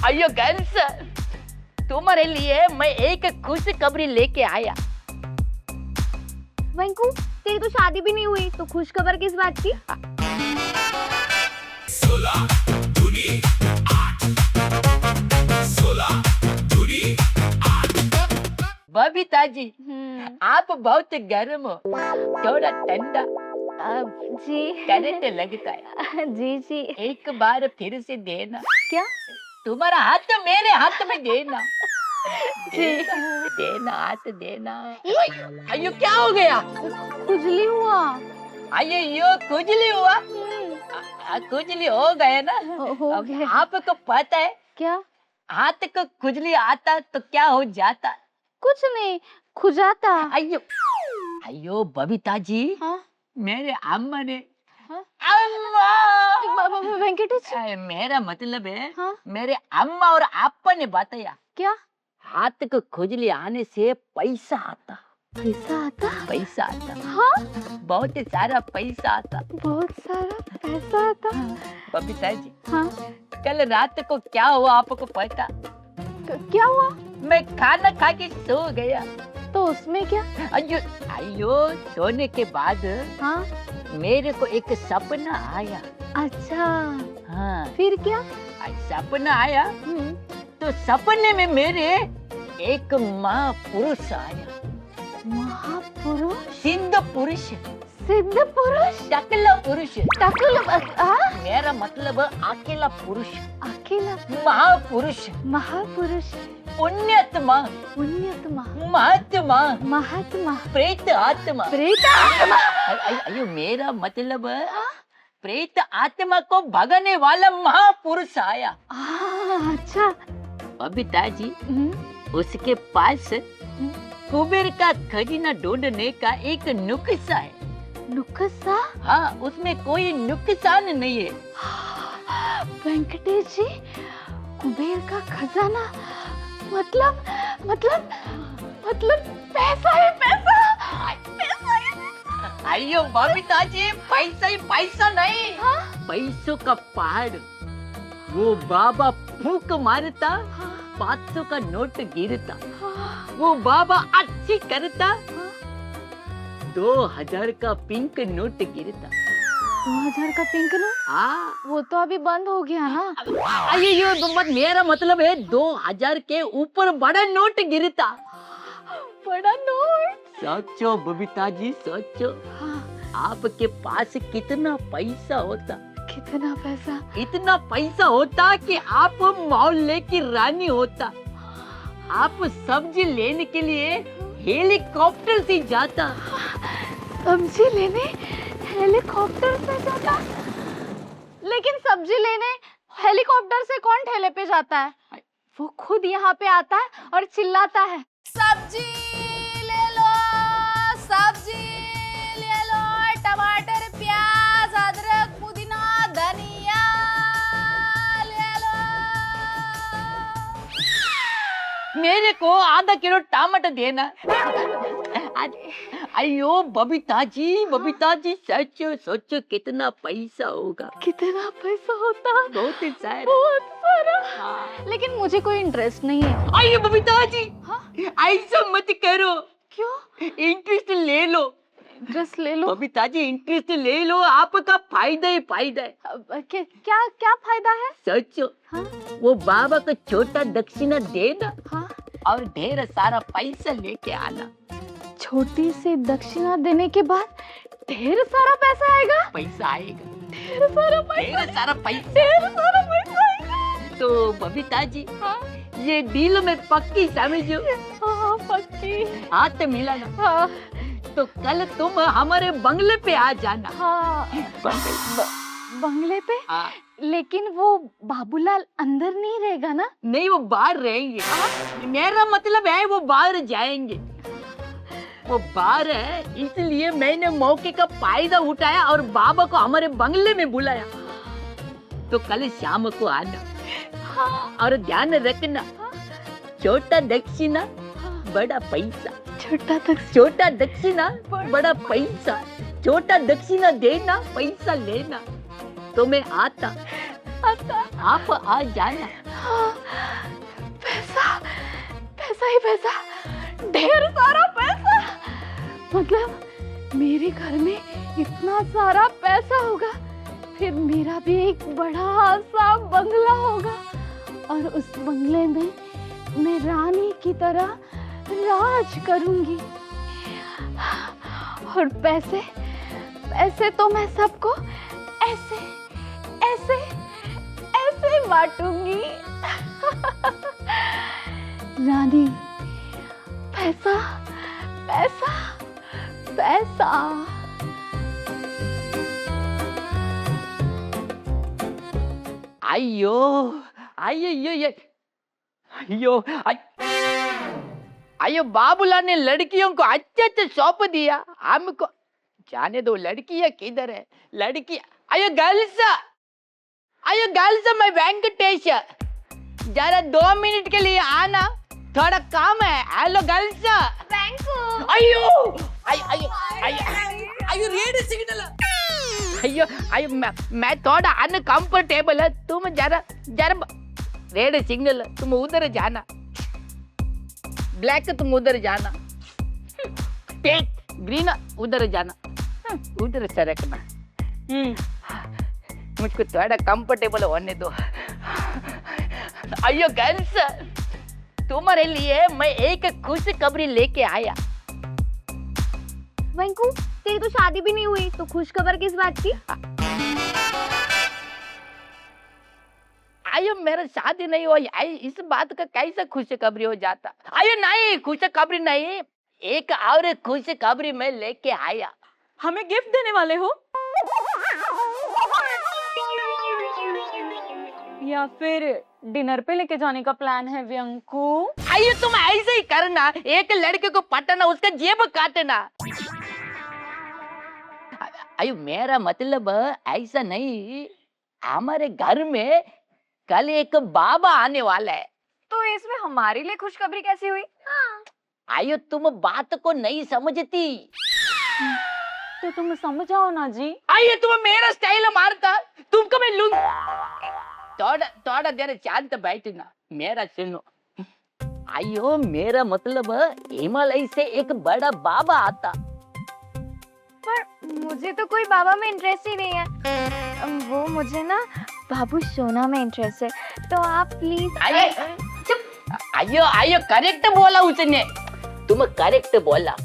अयो गर्ल्स, तुम्हारे लिए मैं एक खुशखबरी लेके आया। वैंकू, तेरी तो शादी भी नहीं हुई, तो खुश खबर किस बात की? बबीता जी, आप बहुत गर्म हो, थोड़ा ठंडा जी करंट लगता है। जी जी। एक बार फिर से देना। क्या? तुम्हारा हाथ मेरे हाथ में देना। जी। देना हाथ देना। अयो क्या हो गया? खुजली हुआ। अयो खुजली हुआ? खुजली हो गया ना? हो अब गया। आपको पता है क्या? हाथ को खुजली आता तो क्या हो जाता? कुछ नहीं, खुजाता। अयो अयो बबीता जी, हाँ? मेरे अम्मा ने हाँ? अम्मा वेंकटेश, मेरा मतलब है हाँ? मेरे अम्मा और आपा ने बताया क्या? हाथ को खुजली आने से पैसा आता। पैसा आता? पैसा आता, हाँ? बहुत सारा पैसा आता। बहुत सारा पैसा आता? बबीता जी, हाँ? कल रात को क्या हुआ आपको पता? क्या हुआ? मैं खाना खा के सो गया। तो उसमें क्या? अयो अयो सोने के बाद हाँ? मेरे को एक सपना आया। अच्छा, हाँ, फिर क्या? सपना आया तो सपने में मेरे एक महापुरुष आया। महापुरुष? सिद्ध पुरुष, सिद्ध पुरुष? टकला पुरुष। मेरा मेरा मतलब अकेला पुरुष, अकेला महापुरुष, महापुरुष, पुण्यात्मा, पुण्यात्मा, महात्मा, महात्मा, प्रेत आत्मा। प्रेत आत्मा। अयो मेरा मतलब प्रेत आत्मा को भगाने वाला महापुरुष आया। अच्छा। बबीता जी, उसके पास कुबेर का खजीना ढूंढने का एक नुस्खा है। नुस्खा? हाँ, उसमें कोई नुकसान नहीं है। वेंकटेश जी, कुबेर का खजाना मतलब मतलब मतलब पैसा है, पैसा, पैसा है। अयो बबीता जी, पैसा ही पैसा नहीं। हाँ? पैसों का पहाड़। वो बाबा फूंक मारता, 500 का नोट गिरता। वो बाबा अच्छी करता, 2000 का पिंक नोट गिरता। 2000 का पिंक नोट? हाँ, वो तो अभी बंद हो गया ना। अयो मेरा मतलब है 2000 के ऊपर बड़ा नोट गिरता। बड़ा नोट? सोचो बबीता जी, सोचो। हाँ। आपके पास कितना पैसा होता? कितना पैसा? इतना पैसा होता कि आप मोहल्ले की रानी होता। आप सब्जी लेने के लिए हेलीकॉप्टर से जाता। सब्जी लेने हेलीकॉप्टर से जाता? लेकिन सब्जी लेने हेलीकॉप्टर से कौन ठेले पे जाता है? वो खुद यहाँ पे आता है और चिल्लाता है, सब्जी ले लो, सब्जी ले लो, टमाटर, प्याज, अदरक, पुदीना, धनिया ले लो। मेरे को आधा किलो टमाटर देना। अयो बबीता जी, सोचो सोचो कितना पैसा होगा। कितना पैसा होता? बहुत सारा। बहुत सारा। हाँ। लेकिन मुझे कोई इंटरेस्ट नहीं है। अयो बबीता जी, हाँ? ऐसा मत करो। क्यों? इंटरेस्ट ले लो। इंटरेस्ट ले लो? बबीता जी, इंटरेस्ट ले लो, आपका फायदा ही फायदा है। क्या क्या फायदा है? सोचो। हाँ? वो बाबा को छोटा दक्षिणा देना। हाँ? और ढेर सारा पैसा लेके आना। छोटी सी दक्षिणा देने के बाद ढेर सारा पैसा आएगा? पैसा आएगा। ढेर सारा पैसा? ढेर सारा पैसा। ढेर सारा पैसा आएगा? तो बबीता जी, हाँ? ये डील में पक्की समझो। हाँ, पक्की। हाथ मिलाना। हाँ। तो कल तुम हमारे बंगले पे आ जाना। हाँ। बंगले पे? हाँ। लेकिन वो बाबूलाल अंदर नहीं रहेगा ना? नहीं, वो बाहर रहेंगे। मेरा मतलब है वो बाहर जाएंगे। वो बाहर है, इसलिए मैंने मौके का फायदा उठाया और बाबा को हमारे बंगले में बुलाया। तो कल शाम को आना। हाँ। और ध्यान रखना, छोटा दक्षिणा बड़ा पैसा। छोटा दक्षिणा बड़ा पैसा। छोटा दक्षिणा देना, पैसा लेना। तो मैं आता, आप आ जाना। हाँ। पैसा, पैसा ही पैसा, ढेर सारा पैसा। मतलब मेरे घर में इतना सारा पैसा होगा, फिर मेरा भी एक बड़ा सा बंगला होगा और उस बंगले में मैं रानी की तरह राज करूंगी। और पैसे, पैसे तो मैं सबको ऐसे ऐसे ऐसे बांटूंगी। रानी, पैसा पैसा पैसा। अयो अयो अयो अयो, बाबूलाल ने लड़कियों को अच्छे अच्छे सौंप दिया, हमको जाने दो। लड़कियां किधर है? लड़की अयो गर्ल्स, अयो गर्ल्स, मैं वेंकटेश, जरा 2 मिनट के लिए आना, थोड़ा काम है। Hello girls. अयो अयो अयो अयो रेड सिग्नल। अयो अयो, मैं थोड़ा अनकंफर्टेबल है, तुम जरा जरा रेड सिग्नल, तुम उधर जाना, ब्लैक तुम उधर जाना, ग्रीन उधर जाना, उधर सरकना। मुझको थोड़ा कंफर्टेबल होने दो। अयो गर्ल्स, तुम्हारे लिए मैं एक खुशखबरी लेके आया। वेंकू, तेरी तो शादी भी नहीं हुई, तो खुशखबर किस बात की? आयो, मेरा शादी नहीं हुआ, इस बात का कैसा खुशखबरी हो जाता? आयो नहीं, खुशखबरी नहीं, एक और खुशखबरी मैं लेके आया। हमें गिफ्ट देने वाले हो या फिर डिनर पे लेके जाने का प्लान है व्यंकू? आयो, तुम ऐसे ही करना, एक लड़के को पटाना, उसका जेब काटना। आयो, मेरा मतलब ऐसा नहीं, हमारे घर में कल एक बाबा आने वाला है। तो इसमें हमारे लिए खुशखबरी कैसी हुई? आयो, तुम बात को नहीं समझती। तो तुम समझाओ ना जी। आइए, तुम मेरा स्टाइल मारता, तुमको मैं लूंगा। थोड़ा देर शांत बैठना, मेरा सुनो। आयो, मेरा मतलब हिमालय से एक बड़ा बाबा आता। पर मुझे तो कोई बाबा में इंटरेस्ट ही नहीं है, वो मुझे ना बाबू सोना में इंटरेस्ट है, तो आप प्लीज। आयो आयो, करेक्ट बोला उसने, तुम करेक्ट बोला।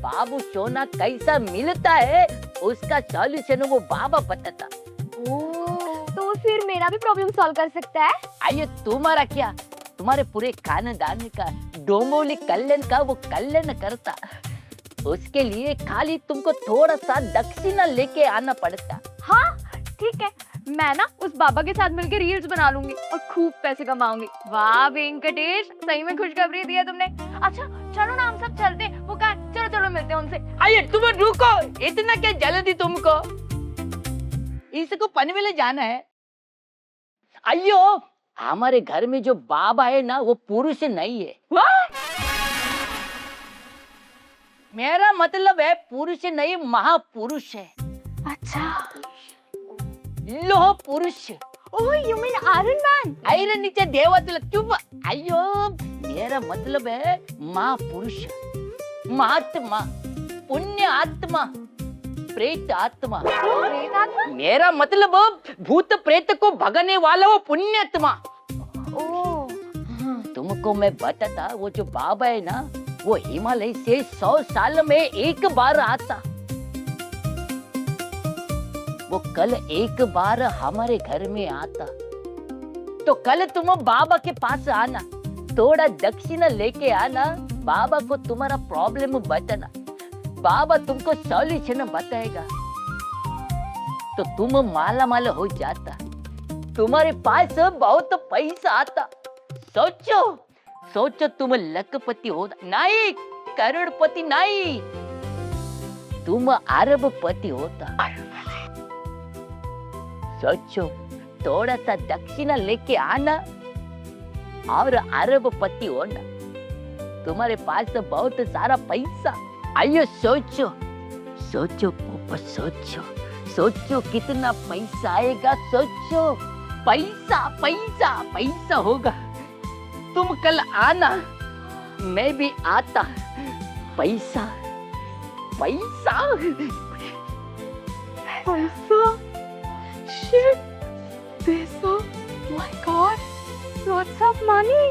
बाबू सोना कैसा मिलता है, उसका सॉल्यूशन वो बाबा बताता। तो फिर मेरा भी प्रॉब्लम सॉल्व कर सकता है? आइए, तुम्हारा क्या, तुम्हारे पूरे खानदान का डोंबोली कल्याण का वो कल्याण करता। उसके लिए खाली तुमको थोड़ा सा दक्षिणा लेके आना पड़ता। हाँ ठीक है, मैं ना उस बाबा के साथ मिलकर रील्स बना लूंगी और खूब पैसे कमाऊंगी। वाह वेंकटेश, सही में खुशखबरी दी है तुमने। अच्छा चलो ना, हम सब चलते हैं। वो कहाँ? चलो चलो मिलते हैं उनसे। आइए, तुम रुको, इतना क्या जल्दी तुमको? इसको पनवेल जाना है। अयो, हमारे घर में जो बाबा है ना, वो पुरुष नहीं है। मेरा मतलब है पुरुष नहीं, महापुरुष है। अच्छा, लोह पुरुष। Oh you mean iron man? Iron नीचे देवता। चुप। अयो, मेरा मतलब है महापुरुष, महात्मा, पुण्य आत्मा, प्रेत आत्मा। प्रेत आत्मा? मेरा मतलब भूत प्रेत को भगाने वाला वो पुण्यात्मा। ओह, तुमको मैं बताता, वो जो बाबा है ना, वो हिमालय से 100 साल में एक बार आता। वो कल एक बार हमारे घर में आता, तो कल तुम बाबा के पास आना, थोड़ा दक्षिणा लेके आना, बाबा को तुम्हारा प्रॉब्लम बताना, बाबा तुमको सॉल्यूशन बताएगा, तो तुम माला माला हो जाता, तुम्हारे पास बहुत पैसा आता। सोचो सोचो, तुम लखपति हो, नहीं करोड़पति नहीं, तुम अरबपति होता। सोचो, थोड़ा सा दक्षिणा लेके आना और अरबपति होना, तुम्हारे पास बहुत सारा पैसा। आइयो, सोचो सोचो पोपट, सोचो सोचो कितना पैसा आएगा। सोचो पैसा पैसा पैसा होगा। तुम कल आना, मैं भी आता। पैसा पैसा पैसा, shit, पैसा, my God, lots of money.